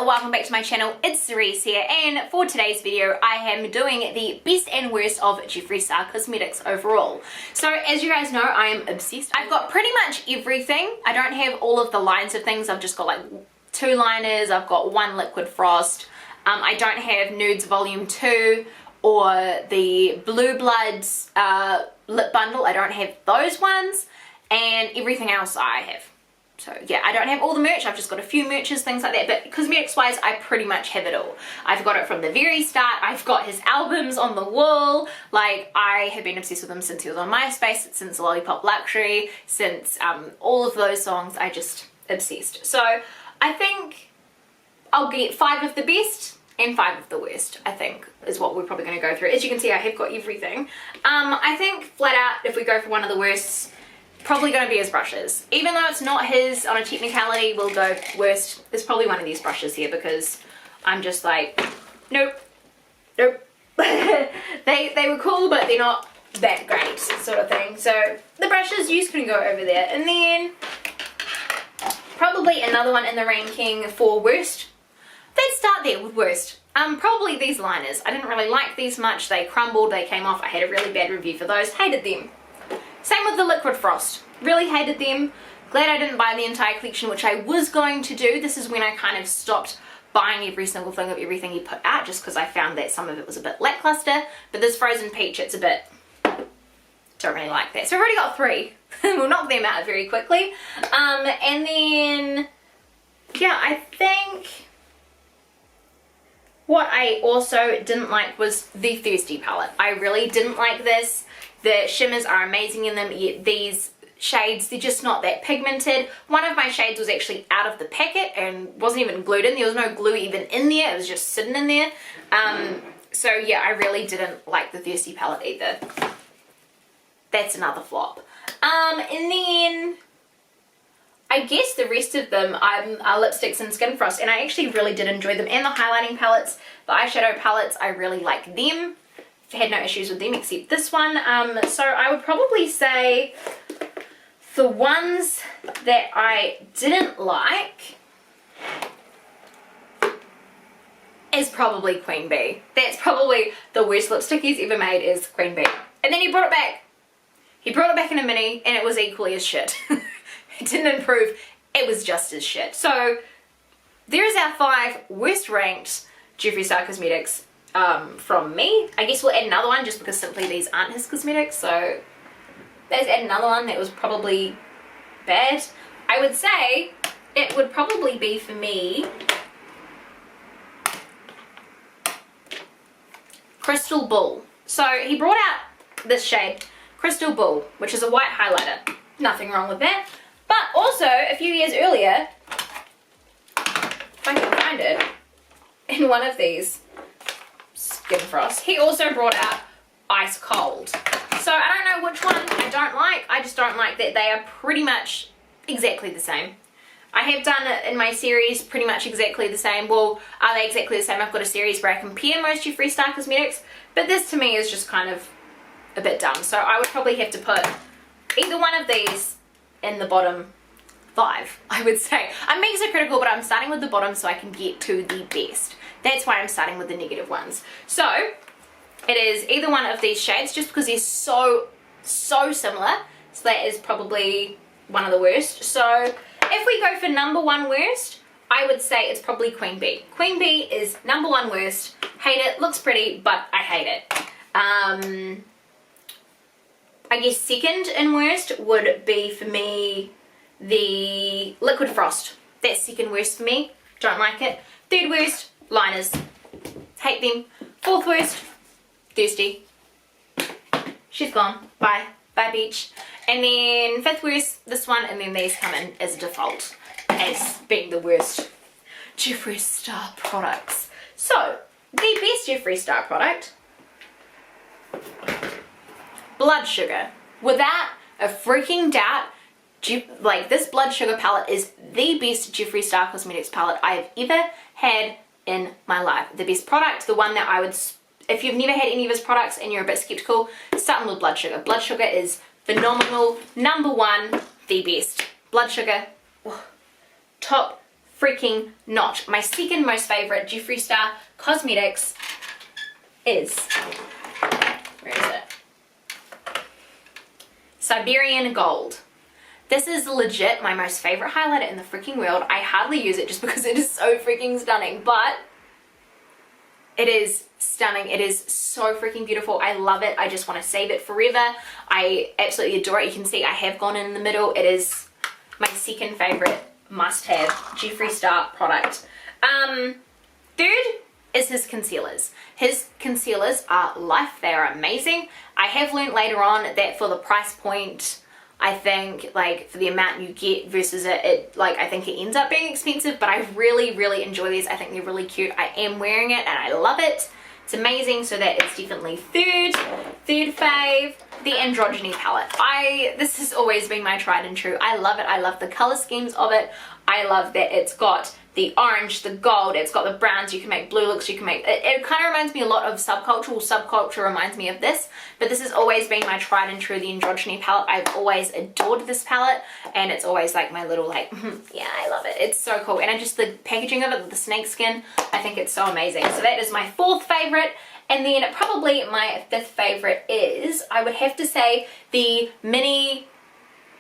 or welcome back to my channel. It's Cerise here, and for today's video I am doing the best and worst of Jeffree Star Cosmetics overall. So as you guys know, I am obsessed. I've got pretty much everything. I don't have all of the lines of things. I've just got like 2 liners, I've got 1 liquid frost. I don't have Nudes Volume 2 or the Blue Bloods lip bundle. I don't have those ones, and everything else I have. So yeah, I don't have all the merch. I've just got a few merches, things like that, but cosmetics wise I pretty much have it all. I've got it from the very start. I've got his albums on the wall. Like, I have been obsessed with him since he was on MySpace, since Lollipop Luxury, since all of those songs. I just obsessed. So I think I'll get 5 of the best and 5 of the worst, I think, is what we're probably going to go through. As you can see, I have got everything. I think flat out, if we go for one of the worsts, probably going to be his brushes. Even though it's not his on a technicality, we'll go worst. It's probably one of these brushes here, because I'm just like, nope, nope. they were cool, but they're not that great, sort of thing. So the brushes you can go over there. And then probably another one in the ranking for worst. Let's start there with worst. Probably these liners. I didn't really like these much. They crumbled, they came off. I had a really bad review for those. Hated them. Same with the liquid frost. Really hated them. Glad I didn't buy the entire collection, which I was going to do. This is when I kind of stopped buying every single thing of everything he put out, just because I found that some of it was a bit lackluster. But this frozen peach, it's a bit, don't really like that. So I've already got 3. We'll knock them out very quickly. And then, yeah, I think what I also didn't like was the Thirsty palette. I really didn't like this. The shimmers are amazing in them, yet these shades, they're just not that pigmented. One of my shades was actually out of the packet and wasn't even glued in. There was no glue even in there. It was just sitting in there. So yeah, I really didn't like the Thirsty palette either. That's another flop. And then I guess the rest of them are lipsticks and Skin Frost, and I actually really did enjoy them. And the highlighting palettes, the eyeshadow palettes, I really like them. Had no issues with them except this one. So I would probably say the ones that I didn't like is probably Queen Bee. That's probably the worst lipstick he's ever made, is Queen Bee. And then he brought it back. He brought it back in a mini and it was equally as shit. It didn't improve, it was just as shit. So there's our 5 worst ranked Jeffree Star Cosmetics from me. I guess we'll add another one just because simply these aren't his cosmetics, so let's add another one that was probably bad. I would say it would probably be for me Crystal Bull. So he brought out this shade, Crystal Bull, which is a white highlighter. Nothing wrong with that. But also a few years earlier, if I can find it, in one of these Skin Frost, he also brought out Ice Cold. So I don't know which one I don't like. I just don't like that they are pretty much exactly the same. I have done it in my series pretty much exactly the same. Well, are they exactly the same? I've got a series where I compare most Jeffree Star Cosmetics, but this to me is just kind of a bit dumb. So I would probably have to put either one of these in the bottom 5, I would say. I'm being so critical, but I'm starting with the bottom so I can get to the best. That's why I'm starting with the negative ones. So it is either one of these shades, just because they're so similar. So that is probably one of the worst. So if we go for number 1 worst, I would say it's probably Queen Bee. Queen Bee is number 1 worst. Hate it. Looks pretty, but I hate it. I guess second and worst would be for me the Liquid Frost. That's second worst for me. Don't like it. Third worst, liners. Hate them. 4th worst, Thirsty. She's gone. Bye. Bye, beach. And then 5th worst, this one, and then these come in as a default as being the worst Jeffree Star products. So, the best Jeffree Star product, Blood Sugar. Without a freaking doubt, like, this Blood Sugar palette is the best Jeffree Star Cosmetics palette I have ever had in my life. The best product, the one that I would, if you've never had any of his products and you're a bit skeptical, start with Blood Sugar. Blood Sugar is phenomenal. Number 1, the best. Blood Sugar, top freaking not. My second most favorite Jeffree Star Cosmetics is, where is it? Siberian Gold. This is legit my most favorite highlighter in the freaking world. I hardly use it just because it is so freaking stunning, but it is stunning. It is so freaking beautiful. I love it. I just want to save it forever. I absolutely adore it. You can see I have gone in the middle. It is my second favorite must-have Jeffree Star product. Third is his concealers. His concealers are life. They are amazing. I have learned later on that for the price point, I think, like, for the amount you get versus it I think it ends up being expensive, but I really, really enjoy these. I think they're really cute. I am wearing it and I love it. It's amazing. So that is definitely third fave, the Androgyny palette. This has always been my tried and true. I love it. I love the color schemes of it. I love that it's got the orange, the gold, it's got the browns, you can make blue looks, you can make, it kind of reminds me a lot of Subculture. Subculture reminds me of this, but this has always been my tried and true, the Androgyny palette. I've always adored this palette, and it's always like my little yeah, I love it. It's so cool, and just the packaging of it with the snake skin, I think it's so amazing. So that is my fourth favorite, and then probably my fifth favorite is, I would have to say, the Mini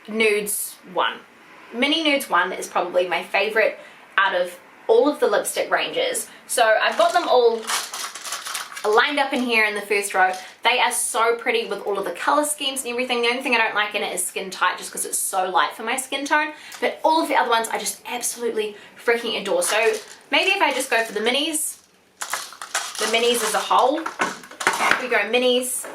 Nudes one. Mini Nudes one is probably my favorite out of all of the lipstick ranges. So I've got them all lined up in here in the first row. They are so pretty with all of the color schemes and everything. The only thing I don't like in it is skin tight, just because it's so light for my skin tone, but all of the other ones I just absolutely freaking adore. So maybe if I just go for the minis as a whole, if we go minis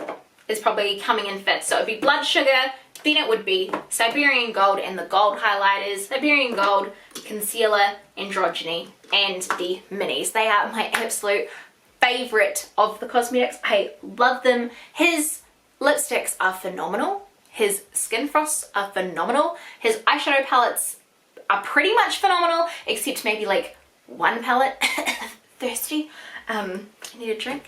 is probably coming in fifth. So it'd be Blood Sugar, then it would be Siberian Gold and the gold highlighters, Siberian Gold, concealer, Androgyny, and the minis. They are my absolute favorite of the cosmetics. I love them. His lipsticks are phenomenal. His skin frosts are phenomenal. His eyeshadow palettes are pretty much phenomenal, except maybe like one palette. Thirsty. I need a drink.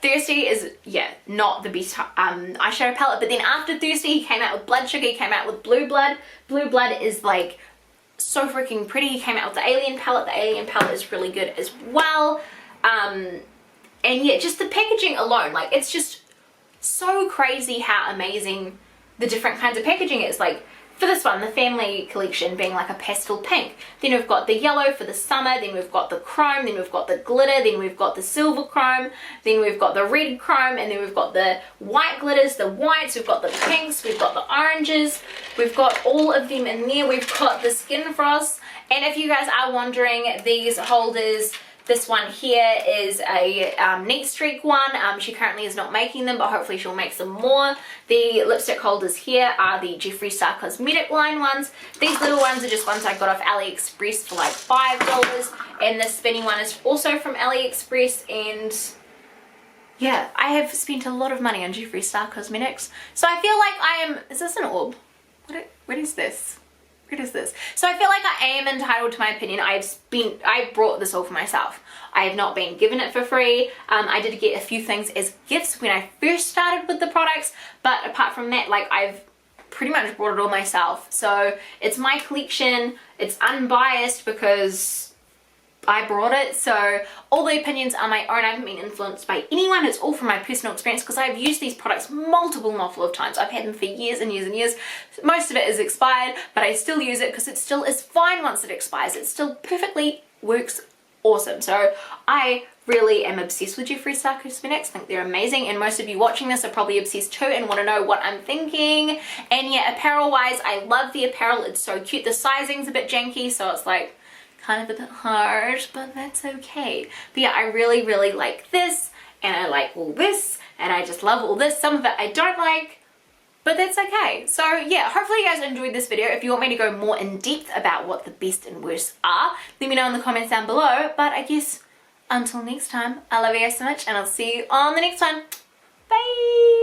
Thirsty is, yeah, not the best eyeshadow palette, but then after Thirsty he came out with Blood Sugar, he came out with Blue Blood. Blue Blood is like so freaking pretty. He came out with the Alien palette. The Alien palette is really good as well. And yeah, just the packaging alone, like, it's just so crazy how amazing the different kinds of packaging is. Like, for this one, the family collection being like a pastel pink. Then we've got the yellow for the summer, then we've got the chrome, then we've got the glitter, then we've got the silver chrome, then we've got the red chrome, and then we've got the white glitters, the whites, we've got the pinks, we've got the oranges, we've got all of them in there. We've got the skin frost. And if you guys are wondering, these holders, this one here is a Neat Streak one. She currently is not making them, but hopefully she'll make some more. The lipstick holders here are the Jeffree Star Cosmetic line ones. These little ones are just ones I got off AliExpress for like $5. And this spinny one is also from AliExpress. And yeah, I have spent a lot of money on Jeffree Star Cosmetics. So I feel like I am, is this an orb? What is this? What is this? So I feel like I am entitled to my opinion. I brought this all for myself. I have not been given it for free. I did get a few things as gifts when I first started with the products, but apart from that, like, I've pretty much brought it all myself. So it's my collection. It's unbiased because I brought it, so all the opinions are my own. I haven't been influenced by anyone. It's all from my personal experience, because I've used these products multiple of times. I've had them for years and years and years. Most of it is expired, but I still use it because it still is fine once it expires. It still perfectly works awesome. So I really am obsessed with Jeffree Star Cosmetics. I think they're amazing, and most of you watching this are probably obsessed too and want to know what I'm thinking. And yeah, apparel wise, I love the apparel. It's so cute. The sizing's a bit janky, so it's like kind of a bit hard, but that's okay. But yeah, I really, really like this, and I like all this, and I just love all this. Some of it I don't like, but that's okay. So yeah, hopefully you guys enjoyed this video. If you want me to go more in depth about what the best and worst are, let me know in the comments down below. But I guess until next time, I love you guys so much, and I'll see you on the next one. Bye!